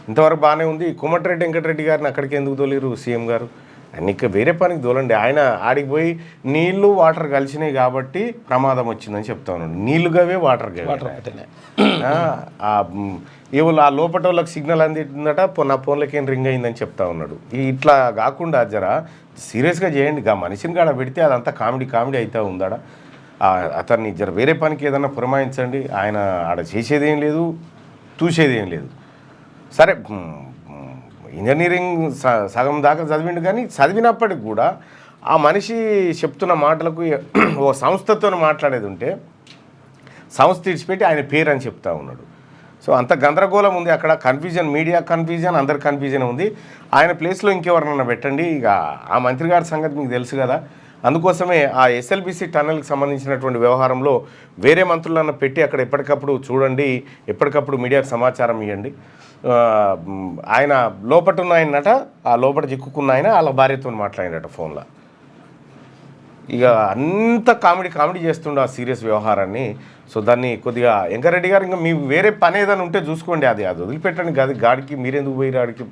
ఇంతవరకు బాగానే ఉంది. కోమటిరెడ్డి వెంకటరెడ్డి గారిని అక్కడికి ఎందుకు తోలిరు సీఎం గారు? ఆయన ఇంకా వేరే పనికి తోలండి. ఆయన ఆడికి పోయి నీళ్లు వాటర్ కలిసినాయి కాబట్టి ప్రమాదం వచ్చిందని చెప్తా ఉన్నాడు. నీళ్లు గవే వాటర్ గవే. ఏవో ఆ లోపల వాళ్ళకి సిగ్నల్ అందిందట, నా ఫోన్లకి రింగ్ అయిందని చెప్తా ఉన్నాడు. ఇట్లా కాకుండా జరా సీరియస్గా చేయండి. ఆ మనిషిని కాడ పెడితే అదంతా కామెడీ అవుతా ఉందాడ. అతన్ని జర వేరే పనికి ఏదన్నా పురమాయించండి. ఆయన ఆడ చేసేదేం లేదు, చూసేదేం లేదు. సరే ఇంజనీరింగ్ సగం దాకా చదివిండు, కానీ చదివినప్పటికి కూడా ఆ మనిషి చెప్తున్న మాటలకు ఓ సంస్థతో మాట్లాడేది ఉంటే సంస్థ ఇడిచిపెట్టి ఆయన పేరు అని చెప్తా ఉన్నాడు. సో అంత గందరగోళం ఉంది అక్కడ. కన్ఫ్యూజన్, మీడియా కన్ఫ్యూజన్, అందరి కన్ఫ్యూజన్ ఉంది. ఆయన ప్లేస్లో ఇంకెవరినన్నా పెట్టండి. ఇక ఆ మంత్రి గారి సంగతి మీకు తెలుసు కదా. అందుకోసమే ఆ ఎస్ఎల్బిసి టన్నెల్కి సంబంధించినటువంటి వ్యవహారంలో వేరే మంత్రులను పెట్టి అక్కడ ఎప్పటికప్పుడు చూడండి, ఎప్పటికప్పుడు మీడియాకు సమాచారం ఇవ్వండి. ఆయన లోపట ఉన్న ఆయనట, ఆ లోపల చిక్కుకున్న ఆయన వాళ్ళ భార్యతో మాట్లాడినట ఫోన్లో. ఇక అంత కామెడీ చేస్తుండే ఆ సీరియస్ వ్యవహారాన్ని. సో దాన్ని కొద్దిగా వెంకరెడ్డి గారు ఇంకా మీ వేరే పని ఏదైనా ఉంటే చూసుకోండి, అది వదిలిపెట్టండి. గాడికి మీరెందుకు పోయి ఆడికి